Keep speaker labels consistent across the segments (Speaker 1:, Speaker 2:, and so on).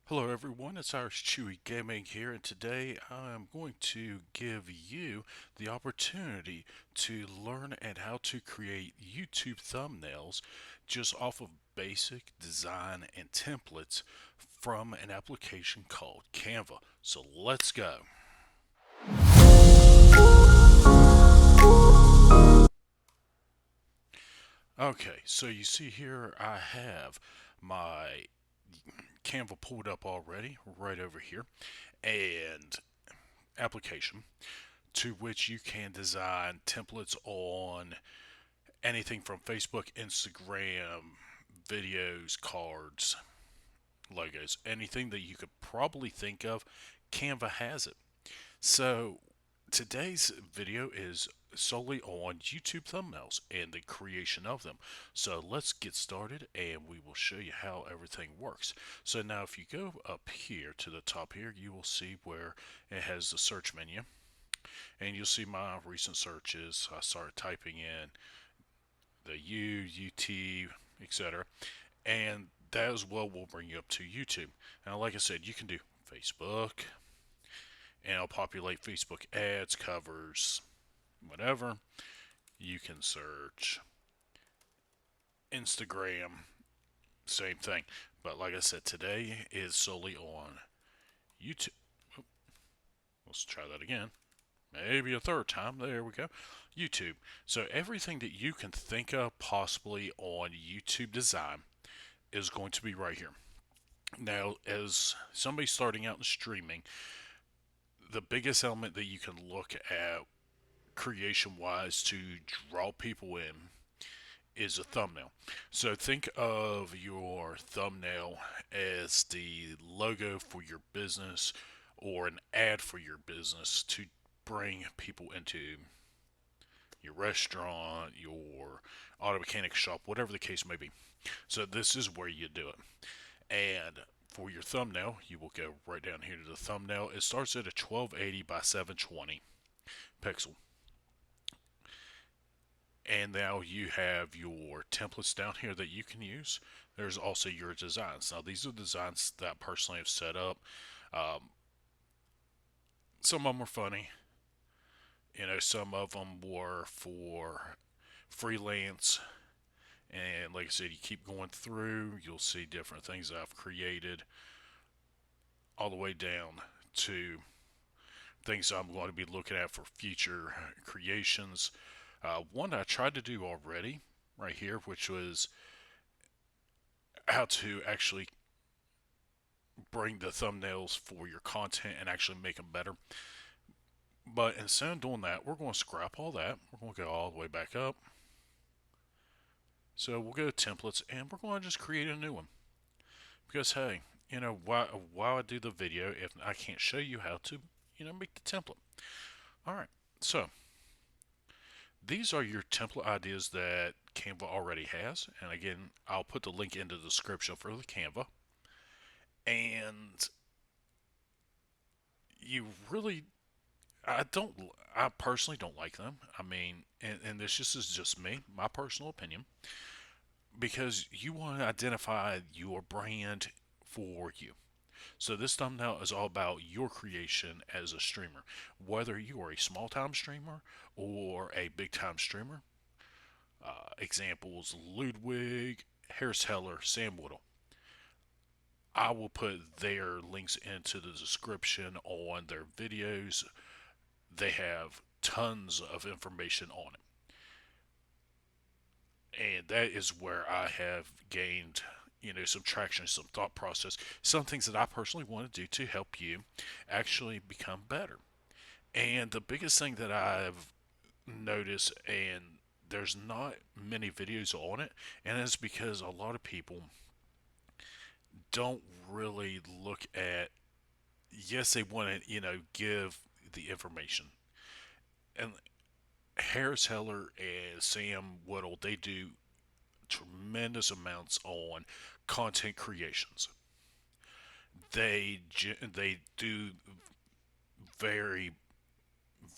Speaker 1: Hello everyone, it's Irish Chewie Gaming here, and today I'm going to give you the opportunity to learn and how to create YouTube thumbnails just off of basic design and templates from an application called Canva. So let's go. Okay, so you see here I have my Canva pulled up already right over here and application to which you can design templates on anything from Facebook, Instagram, videos, cards, logos, anything that you could probably think of. Canva has it. So today's video is solely on YouTube thumbnails and the creation of them. So let's get started and we will show you how everything works. So now if you go up here to the top here, you will see where it has the search menu and you'll see my recent searches. I started typing in the UT, etc. And that as well will bring you up to YouTube. Now, like I said, you can do Facebook, and it'll populate Facebook ads, covers, whatever. You can search Instagram, same thing. But like I said, today is solely on YouTube. Let's try that again. Maybe a third time. There we go. YouTube. So everything that you can think of possibly on YouTube design is going to be right here. Now, as somebody starting out in streaming, the biggest element that you can look at creation wise to draw people in is a thumbnail. So think of your thumbnail as the logo for your business or an ad for your business to bring people into your restaurant, your auto mechanic shop, whatever the case may be. So this is where you do it. And for your thumbnail, you will go right down here to the thumbnail. It starts at a 1280 by 720 pixel. And now you have your templates down here that you can use. There's also your designs. Now these are designs that I personally have set up. Um, some of them are funny. Some of them were for freelance. And like I said, you keep going through, you'll see different things that I've created all the way down to things I'm going to be looking at for future creations. One I tried to do already right here, which was how to actually bring the thumbnails for your content and actually make them better. But instead of doing that, we're going to scrap all that. We're going to go all the way back up. So we'll go to templates and we're going to just create a new one. Because hey, why I do the video if I can't show you how to, make the template. All right. So these are your template ideas that Canva already has. And again, I'll put the link in the description for the Canva. And you really, I personally don't like them. I mean, and this just is just me, my personal opinion, because you want to identify your brand for you. So this thumbnail is all about your creation as a streamer, whether you are a small time streamer or a big time streamer. Examples: Ludwig, Harris Heller, Sam Woodall. I will put their links into the description on their videos. They have tons of information on it. And that is where I have gained, some traction, some thought process, some things that I personally want to do to help you actually become better. And the biggest thing that I've noticed, and there's not many videos on it, and it's because a lot of people don't really look at, yes, they want to, give the information. And Harris Heller and Sam Woodall, they do tremendous amounts on content creations. They do very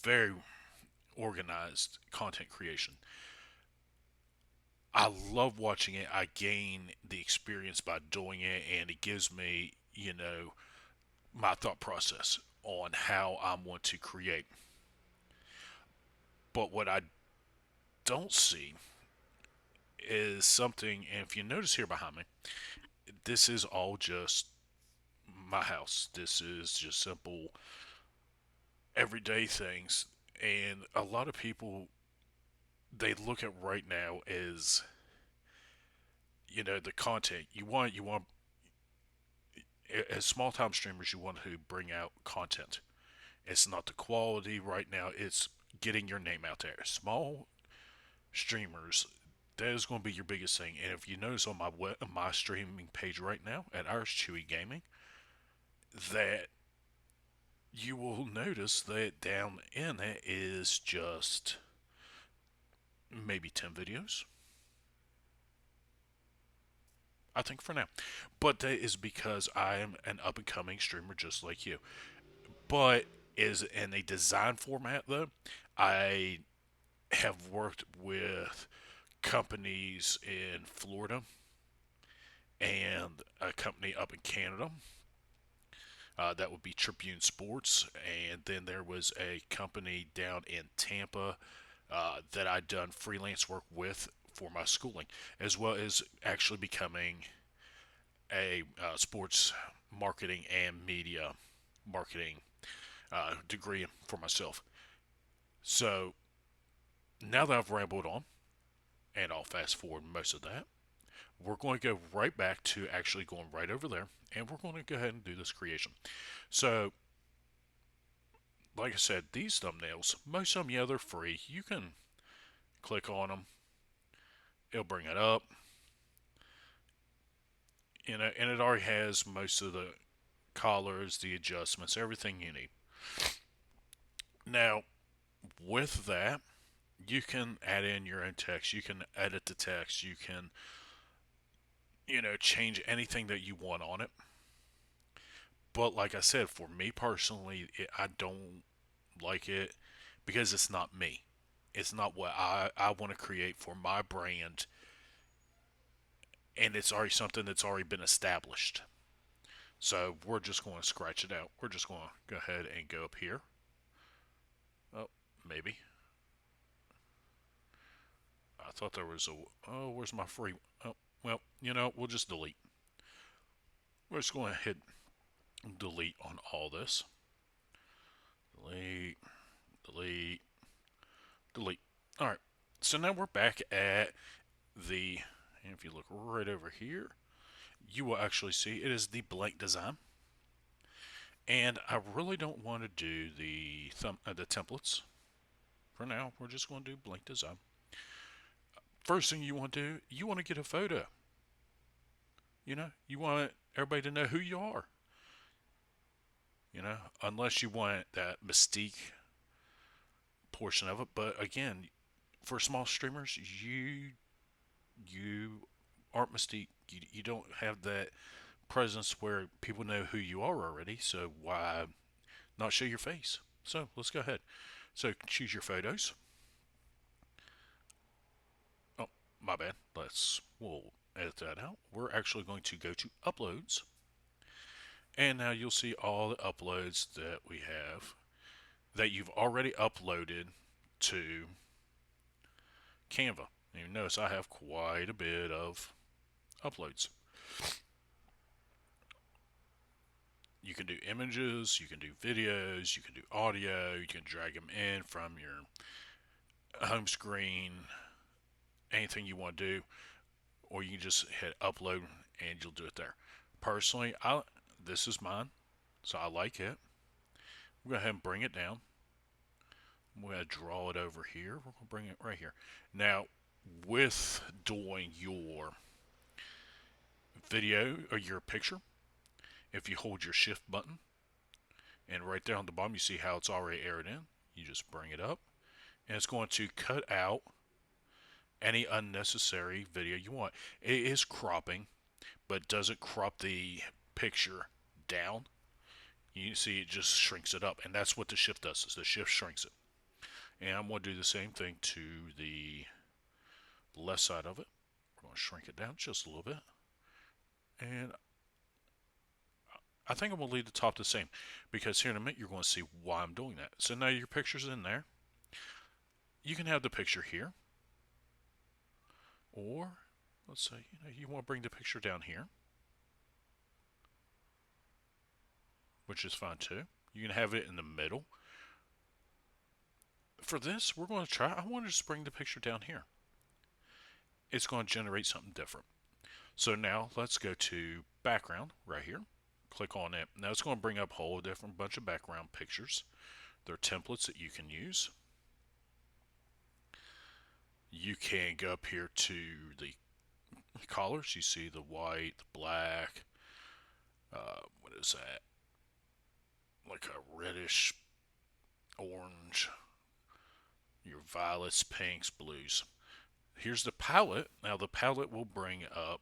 Speaker 1: very organized content creation. I love watching it. I gain the experience by doing it, and it gives me you know, my thought process on how I want to create. But what I don't see is something, and if you notice here behind me, this is all just my house. This is just simple, everyday things. And a lot of people, they look at right now as, the content you want as small time streamers, you want to bring out content. It's not the quality right now, it's getting your name out there. Small streamers, that is going to be your biggest thing. And if you notice on my streaming page right now at ours, Chewie Gaming, that you will notice that down in it is just maybe 10 videos, I think, for now. But that is because I am an up and coming streamer just like you. But is in a design format though, I have worked with companies in Florida and a company up in Canada. That would be Tribune Sports, and then there was a company down in Tampa that I'd done freelance work with for my schooling, as well as actually becoming a sports marketing and media marketing degree for myself. So now that I've rambled on, and I'll fast forward most of that, we're going to go right back to actually going right over there, and we're going to go ahead and do this creation. So, like I said, these thumbnails, most of them, yeah, they're free. You can click on them, it'll bring it up, and it already has most of the colors, the adjustments, everything you need. Now, with that, you can add in your own text, you can edit the text, you can, change anything that you want on it. But like I said, for me personally, I don't like it because it's not me. It's not what I want to create for my brand, and it's already something that's already been established. So we're just going to scratch it out. We're just going to go ahead and go up here. Oh, maybe. I thought there was a. Oh, where's my free? Oh, well, we'll just delete. We're just going to hit delete on all this. Delete, delete, delete. All right. So now we're back at the. And if you look right over here, you will actually see it is the blank design. And I really don't want to do the templates for now. We're just going to do blank design. First thing you want to do, you want to get a photo. You want everybody to know who you are. Unless you want that mystique portion of it. But again, for small streamers, you aren't mystique. You don't have that presence where people know who you are already. So why not show your face? So let's go ahead. So choose your photos. Oh, my bad. We'll edit that out. We're actually going to go to uploads. And now you'll see all the uploads that we have that you've already uploaded to Canva. And you notice I have quite a bit of uploads. You can do images, you can do videos, you can do audio, you can drag them in from your home screen, anything you want to do, or you can just hit upload and you'll do it there. Personally, this is mine, so I like it. We're going to go ahead and bring it down. We're going to draw it over here. We're going to bring it right here. Now, with doing your video or your picture, if you hold your shift button and right there on the bottom you see how it's already aired in, you just bring it up and it's going to cut out any unnecessary video you want. It is cropping, but does it crop the picture down? You see it just shrinks it up, and that's what the shift does, is the shift shrinks it. And I'm going to do the same thing to the left side of it. We're going to shrink it down just a little bit. And I think I'm going to leave the top the same because here in a minute you're going to see why I'm doing that. So now your picture's in there. You can have the picture here, or let's say you want to bring the picture down here, which is fine too. You can have it in the middle. For this, we're going to try. I want to just bring the picture down here. It's going to generate something different. So now let's go to background right here. Click on it. Now it's going to bring up a whole different bunch of background pictures. There are templates that you can use. You can go up here to the colors. You see the white, the black. What is that? Like a reddish orange. Your violets, pinks, blues. Here's the palette. Now the palette will bring up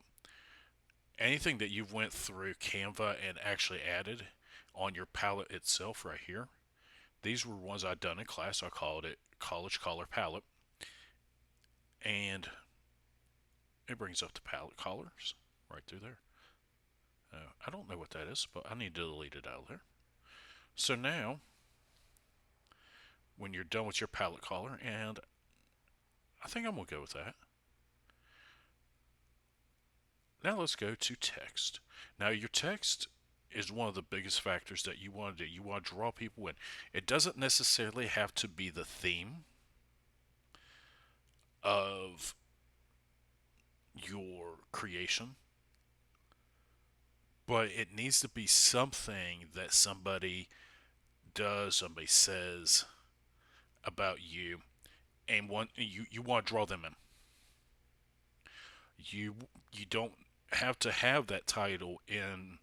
Speaker 1: anything that you've went through Canva and actually added on your palette itself right here. These were ones I'd done in class. I called it College Color Palette. And it brings up the palette colors right through there. I don't know what that is, but I need to delete it out of there. So now, when you're done with your palette color, and I think I'm going to go with that. Now let's go to text. Now your text is one of the biggest factors that you want to do. You want to draw people in. It doesn't necessarily have to be the theme of your creation, but it needs to be something that somebody does, somebody says about you, and you want to draw them in. You don't have to have that title in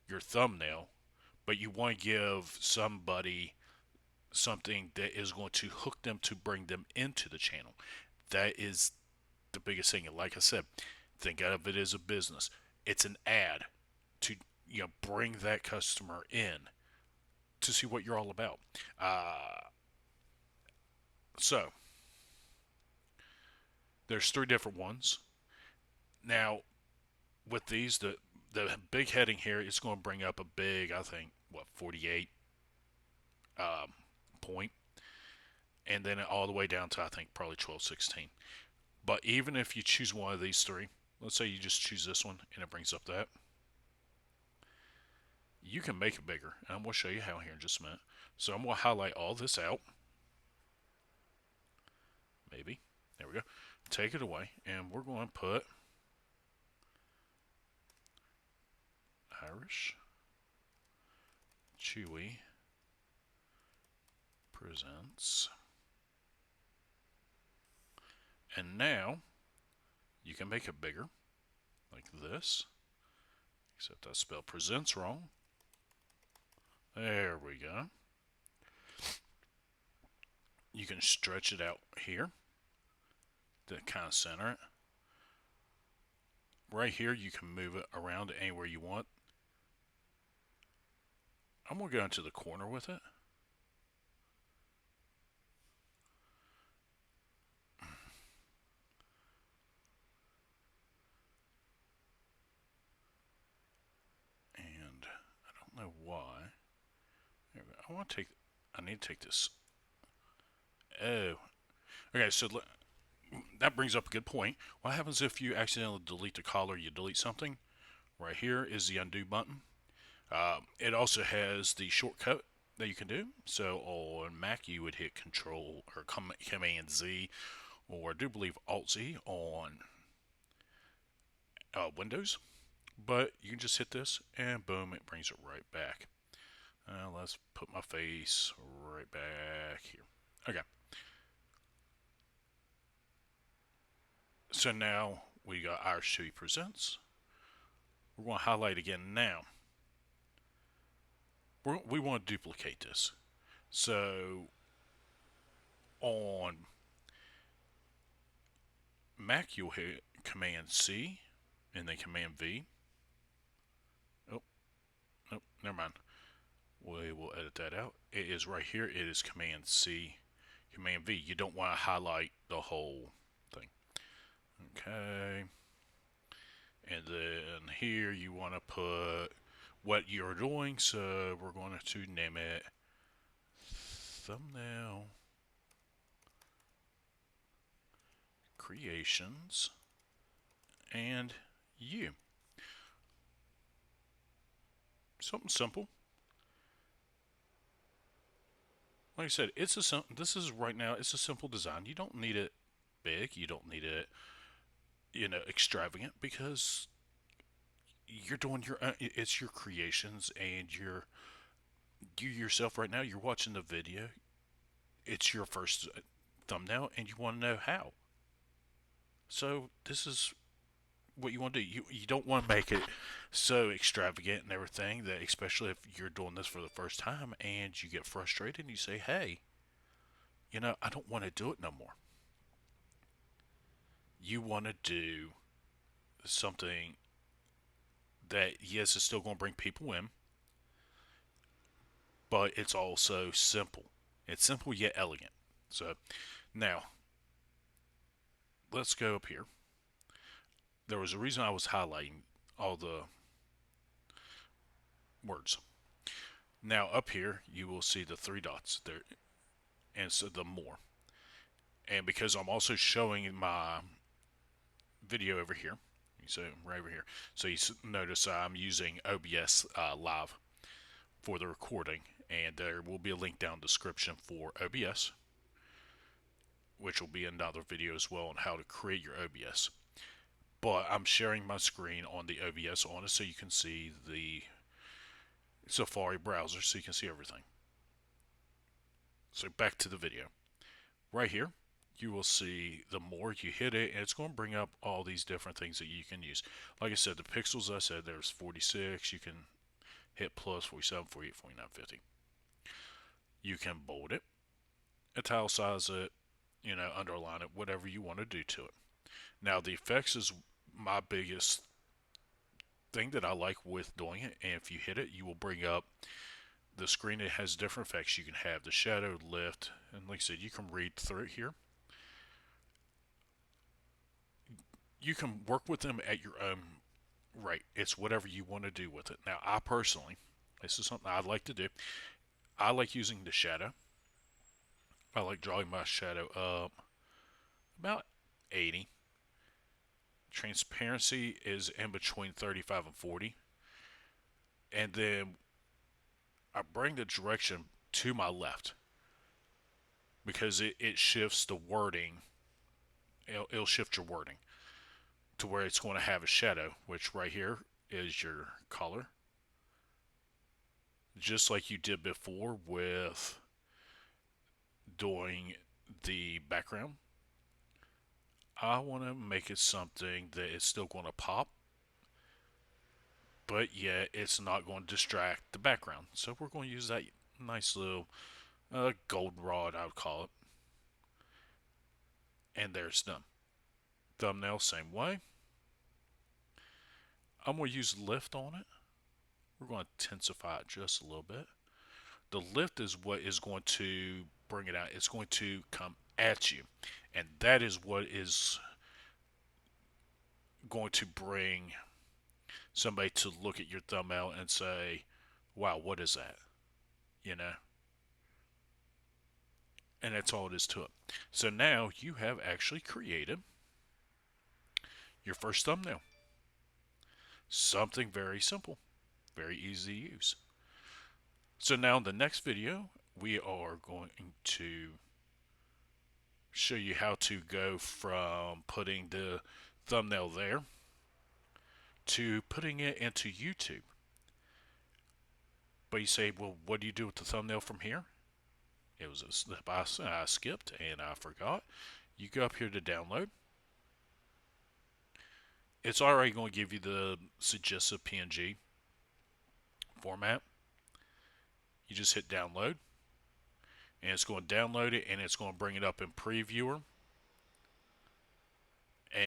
Speaker 1: your thumbnail, but you want to give somebody something that is going to hook them to bring them into the channel. That is the biggest thing. And like I said, think of it as a business. It's an ad to bring that customer in to see what you're all about. So there's three different ones. Now with these, the big heading here is going to bring up a big, I think, 48 point, and then all the way down to I think probably 12, 16. But even if you choose one of these three, let's say you just choose this one and it brings up that, you can make it bigger. And I'm going to show you how here in just a minute. So I'm going to highlight all this out. Maybe. There we go. Take it away. And we're going to put Irish Chewie Presents. And now you can make it bigger like this. Except I spelled presents wrong. There we go. You can stretch it out here to kind of center it. Right here, you can move it around anywhere you want. I'm going to go into the corner with it. And I don't know why. I need to take this. Oh. Okay, so that brings up a good point. What happens if you accidentally delete the color, you delete something? Right here is the undo button. It also has the shortcut that you can do. So on Mac, you would hit Control or Command Z, or I do believe Alt Z on Windows. But you can just hit this, and boom, it brings it right back. Let's put my face right back here. Okay. So now we got our Chewie Presents. We're going to highlight again now. We want to duplicate this. So on Mac, you'll hit Command C and then Command V. Oh, nope, never mind. We will edit that out. It is right here. It is Command C, Command V. You don't want to highlight the whole thing. Okay. And then here you want to put what you're doing. So we're going to name it thumbnail creations and you. Something simple. Like I said, this is right now. It's a simple design. You don't need it big. You don't need it, extravagant because you're doing your it's your creations and you yourself right now. You're watching the video. It's your first thumbnail, and you want to know how. So this is what you want to do. You don't want to make it so extravagant and everything that, especially if you're doing this for the first time and you get frustrated and you say, "Hey, I don't want to do it no more." You want to do something that, yes, it's still going to bring people in, but it's also simple. It's simple yet elegant. So now let's go up here. There was a reason I was highlighting all the words. Now up here you will see the three dots there, and so the more. And because I'm also showing my video over here, so right over here, so you notice I'm using OBS Live for the recording, and there will be a link down in the description for OBS, which will be another video as well on how to create your OBS. But I'm sharing my screen on the OBS on it so you can see the Safari browser, so you can see everything. So back to the video. Right here, you will see the more you hit it, and it's going to bring up all these different things that you can use. Like I said, the pixels, I said there's 46. You can hit plus 47, 48, 49, 50. You can bold it, italicize it, underline it, whatever you want to do to it. Now, the effects is my biggest thing that I like with doing it. And if you hit it, you will bring up the screen. It has different effects. You can have the shadow, lift, and like I said, you can read through it here. You can work with them at your own rate. It's whatever you want to do with it. Now, I personally, this is something I'd like to do. I like using the shadow. I like drawing my shadow up about 80. Transparency is in between 35 and 40. And then I bring the direction to my left because it shifts the wording. It'll shift your wording to where it's going to have a shadow, which right here is your color. Just like you did before with doing the background. I want to make it something that is still going to pop, but yet it's not going to distract the background. So we're going to use that nice little goldenrod, I would call it. And there's done. Thumbnail, same way. I'm going to use lift on it. We're going to intensify it just a little bit. The lift is what is going to bring it out. It's going to come at you. And that is what is going to bring somebody to look at your thumbnail and say, wow, what is that? And that's all it is to it. So now you have actually created your first thumbnail. Something very simple, very easy to use. So now in the next video, we are going to show you how to go from putting the thumbnail there to putting it into YouTube. But you say, well, what do you do with the thumbnail from here? It was a step I skipped and I forgot. You go up here to download. It's already going to give you the suggested PNG format. You just hit download, and it's going to download it, and it's going to bring it up in Previewer.